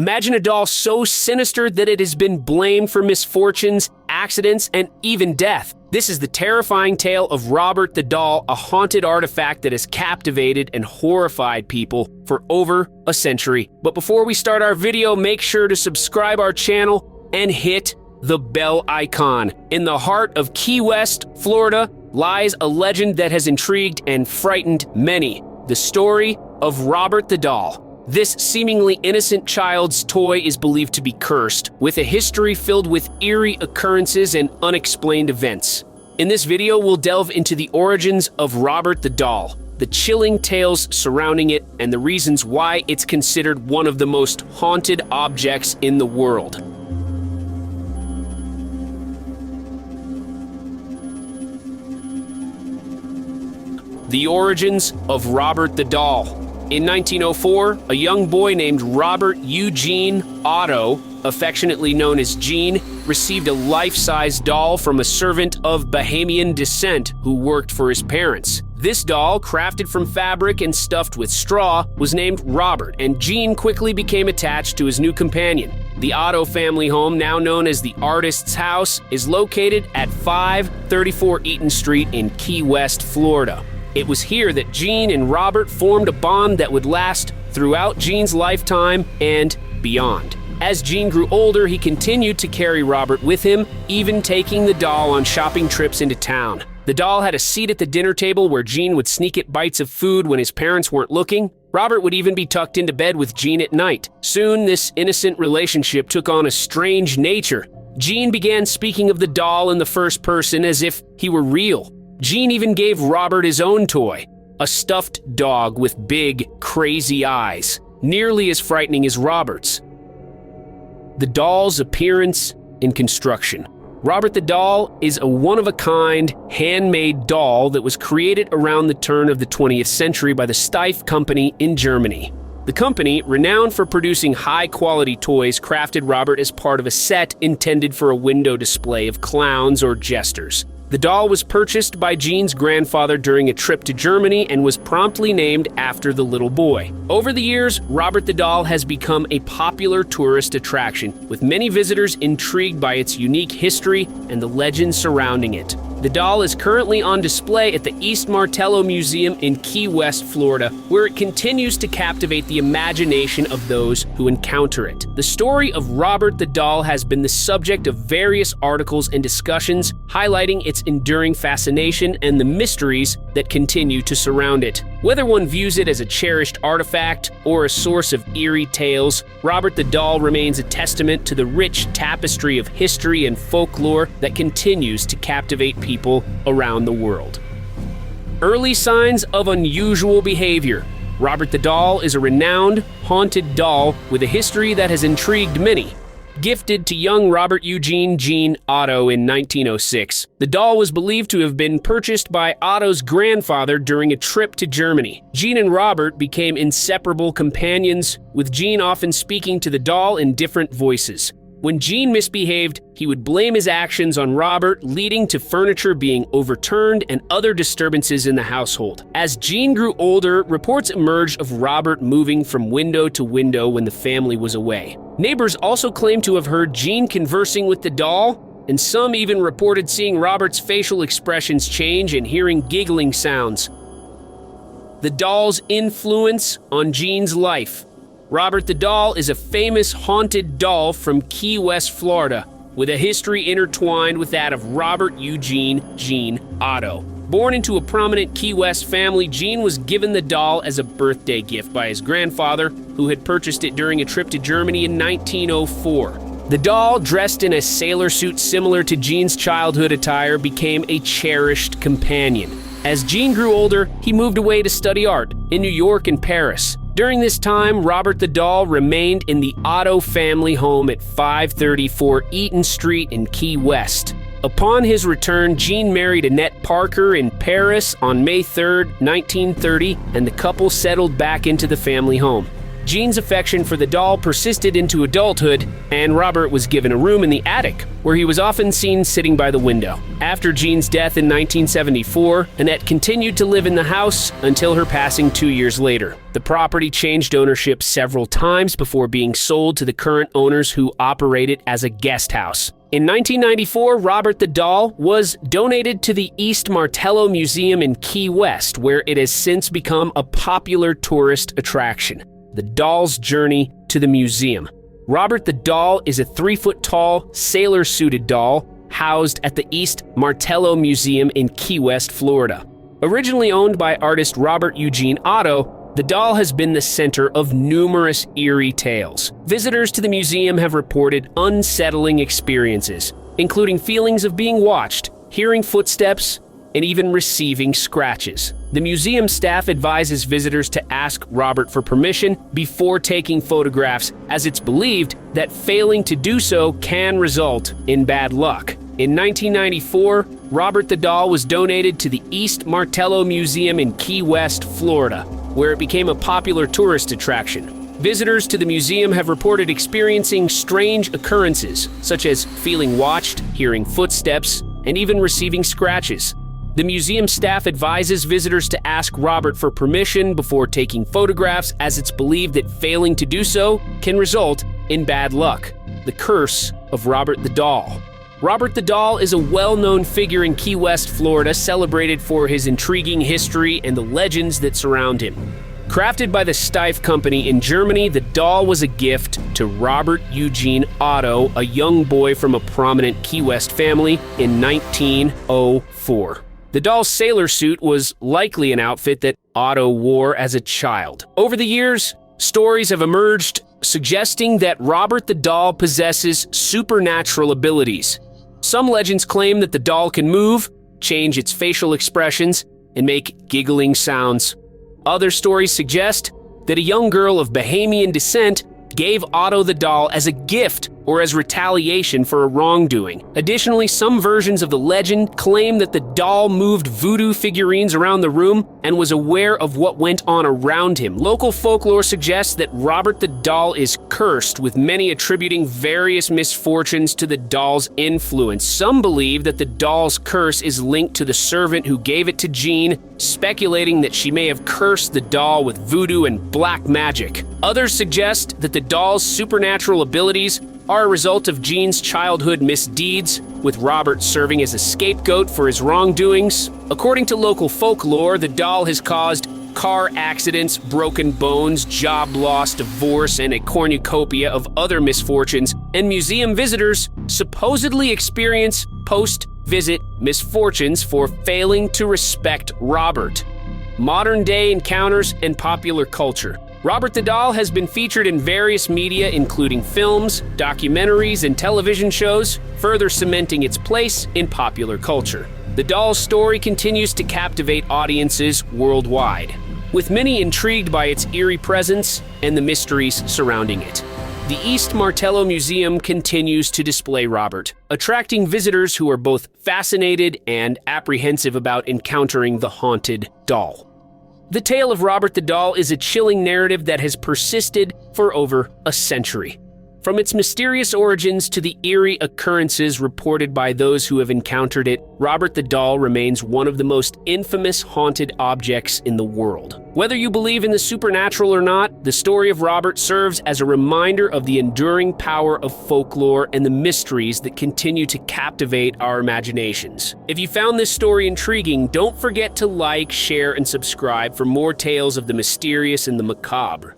Imagine a doll so sinister that it has been blamed for misfortunes, accidents, and even death. This is the terrifying tale of Robert the Doll, a haunted artifact that has captivated and horrified people for over a century. But before we start our video, make sure to subscribe our channel and hit the bell icon. In the heart of Key West, Florida, lies a legend that has intrigued and frightened many. The story of Robert the Doll. This seemingly innocent child's toy is believed to be cursed, with a history filled with eerie occurrences and unexplained events. In this video, we'll delve into the origins of Robert the Doll, the chilling tales surrounding it, and the reasons why it's considered one of the most haunted objects in the world. The origins of Robert the Doll. In 1904, a young boy named Robert Eugene Otto, affectionately known as Gene, received a life-size doll from a servant of Bahamian descent who worked for his parents. This doll, crafted from fabric and stuffed with straw, was named Robert, and Gene quickly became attached to his new companion. The Otto family home, now known as the Artist's House, is located at 534 Eaton Street in Key West, Florida. It was here that Gene and Robert formed a bond that would last throughout Gene's lifetime and beyond. As Gene grew older, he continued to carry Robert with him, even taking the doll on shopping trips into town. The doll had a seat at the dinner table where Gene would sneak it bites of food when his parents weren't looking. Robert would even be tucked into bed with Gene at night. Soon, this innocent relationship took on a strange nature. Gene began speaking of the doll in the first person as if he were real. Gene even gave Robert his own toy, a stuffed dog with big, crazy eyes, nearly as frightening as Robert's. The doll's appearance and construction. Robert the Doll is a one-of-a-kind, handmade doll that was created around the turn of the 20th century by the Steiff Company in Germany. The company, renowned for producing high-quality toys, crafted Robert as part of a set intended for a window display of clowns or jesters. The doll was purchased by Gene's grandfather during a trip to Germany and was promptly named after the little boy. Over the years, Robert the Doll has become a popular tourist attraction, with many visitors intrigued by its unique history and the legends surrounding it. The doll is currently on display at the East Martello Museum in Key West, Florida, where it continues to captivate the imagination of those who encounter it. The story of Robert the Doll has been the subject of various articles and discussions, highlighting its enduring fascination and the mysteries that continue to surround it. Whether one views it as a cherished artifact or a source of eerie tales, Robert the Doll remains a testament to the rich tapestry of history and folklore that continues to captivate people around the world. Early signs of unusual behavior. Robert the Doll is a renowned, haunted doll with a history that has intrigued many. Gifted to young Robert Eugene Gene Otto in 1906, the doll was believed to have been purchased by Otto's grandfather during a trip to Germany. Gene and Robert became inseparable companions, with Gene often speaking to the doll in different voices. When Gene misbehaved, he would blame his actions on Robert, leading to furniture being overturned and other disturbances in the household. As Gene grew older, reports emerged of Robert moving from window to window when the family was away. Neighbors also claimed to have heard Gene conversing with the doll, and some even reported seeing Robert's facial expressions change and hearing giggling sounds. The doll's influence on Gene's life. Robert the Doll is a famous haunted doll from Key West, Florida, with a history intertwined with that of Robert Eugene Gene Otto. Born into a prominent Key West family, Gene was given the doll as a birthday gift by his grandfather, who had purchased it during a trip to Germany in 1904. The doll, dressed in a sailor suit similar to Gene's childhood attire, became a cherished companion. As Gene grew older, he moved away to study art in New York and Paris. During this time, Robert the Doll remained in the Otto family home at 534 Eaton Street in Key West. Upon his return, Gene married Annette Parker in Paris on May 3, 1930, and the couple settled back into the family home. Jean's affection for the doll persisted into adulthood, and Robert was given a room in the attic, where he was often seen sitting by the window. After Jean's death in 1974, Annette continued to live in the house until her passing 2 years later. The property changed ownership several times before being sold to the current owners, who operate it as a guest house. In 1994, Robert the doll was donated to the East Martello Museum in Key West, where it has since become a popular tourist attraction. The doll's journey to the museum. Robert the doll is a 3-foot-tall, sailor-suited doll housed at the East Martello Museum in Key West, Florida. Originally owned by artist Robert Eugene Otto, the doll has been the center of numerous eerie tales. Visitors to the museum have reported unsettling experiences, including feelings of being watched, hearing footsteps, and even receiving scratches. The museum staff advises visitors to ask Robert for permission before taking photographs, as it's believed that failing to do so can result in bad luck. In 1994, Robert the doll was donated to the East Martello Museum in Key West, Florida, where it became a popular tourist attraction. Visitors to the museum have reported experiencing strange occurrences, such as feeling watched, hearing footsteps, and even receiving scratches. The museum staff advises visitors to ask Robert for permission before taking photographs, as it's believed that failing to do so can result in bad luck. The curse of Robert the doll. Robert the doll is a well-known figure in Key West, Florida, celebrated for his intriguing history and the legends that surround him. Crafted by the Steiff Company in Germany, the doll was a gift to Robert Eugene Otto, a young boy from a prominent Key West family, in 1904. The doll's sailor suit was likely an outfit that Otto wore as a child. Over the years, stories have emerged suggesting that Robert the doll possesses supernatural abilities. Some legends claim that the doll can move, change its facial expressions, and make giggling sounds. Other stories suggest that a young girl of Bahamian descent gave Otto the doll as a gift or as retaliation for a wrongdoing. Additionally, some versions of the legend claim that the doll moved voodoo figurines around the room and was aware of what went on around him. Local folklore suggests that Robert the doll is cursed, with many attributing various misfortunes to the doll's influence. Some believe that the doll's curse is linked to the servant who gave it to Jean, speculating that she may have cursed the doll with voodoo and black magic. Others suggest that the doll's supernatural abilities are a result of Jean's childhood misdeeds, with Robert serving as a scapegoat for his wrongdoings. According to local folklore, the doll has caused car accidents, broken bones, job loss, divorce, and a cornucopia of other misfortunes, and museum visitors supposedly experience post-visit misfortunes for failing to respect Robert. Modern-day encounters and popular culture. Robert the doll has been featured in various media, including films, documentaries, and television shows, further cementing its place in popular culture. The doll's story continues to captivate audiences worldwide, with many intrigued by its eerie presence and the mysteries surrounding it. The East Martello Museum continues to display Robert, attracting visitors who are both fascinated and apprehensive about encountering the haunted doll. The tale of Robert the doll is a chilling narrative that has persisted for over a century. From its mysterious origins to the eerie occurrences reported by those who have encountered it, Robert the doll remains one of the most infamous haunted objects in the world. Whether you believe in the supernatural or not, the story of Robert serves as a reminder of the enduring power of folklore and the mysteries that continue to captivate our imaginations. If you found this story intriguing, don't forget to like, share, and subscribe for more tales of the mysterious and the macabre.